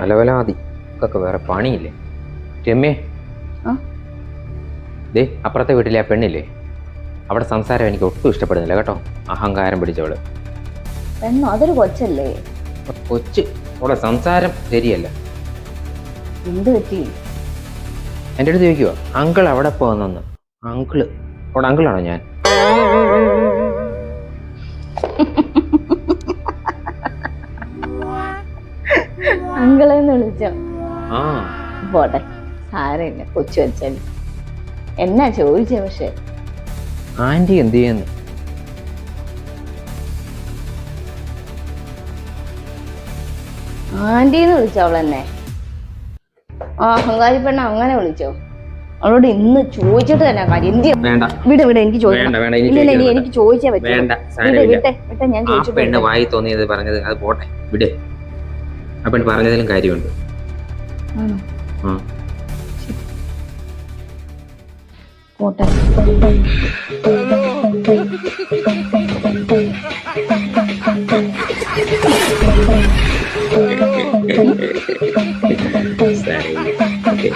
അലവലാതി ഒക്കെ വേറെ പണിയില്ലേ രമ്യേ? ദേ അപ്പുറത്തെ വീട്ടിലെ ആ പെണ്ണില്ലേ, അവിടെ സംസാരം എനിക്ക് ഒട്ടും ഇഷ്ടപ്പെടുന്നില്ല കേട്ടോ. അഹങ്കാരം പിടിച്ചവള്. പെണ്ണോ? അതൊരു കൊച്ചല്ലേ? കൊച്ച്. അവളെ സംസാരം ശരിയല്ല. എന്ത് പറ്റി? എൻ്റെ അടുത്ത് ചോദിക്കുവോ അങ്കിൾ അവിടെ പോകുന്നെന്ന്. അങ്കിള് അവിടെ അങ്കിളാണോ ഞാൻ? അങ്കിളെന്ന് വിളിച്ചോ? ആ പോട്ടെ, സാരമില്ല, കൊച്ചു വെച്ചാൽ. എന്നാ ചോദിച്ചേ? പക്ഷെ ആന്റി എന്ത് ചെയ്യുന്നു? ആന്റിന്ന് വിളിച്ചോ അവളെന്നെ? ആ അഹങ്കാരി പെണ്ണ അങ്ങനെ വിളിച്ചോ? അവളോട് ഇന്ന് ചോദിച്ചിട്ട് തന്നെ കാര്യം. വേണ്ട വിട് വിട്, എനിക്ക് ചോദിക്കണം. എനിക്ക് ചോദിച്ചേ പറ്റൂ. വിട്ടെ വിട്ടെ, ഞാൻ ചോദിച്ചിട്ട്. പെണ്ണ് വായി തോന്നിയത് പറഞ്ഞത് അത് പോട്ടെ, വിട്. ആ പെണ്ണ് പറഞ്ഞതിലും കാര്യമുണ്ട്. പോട്ടെ. Sorry. Okay.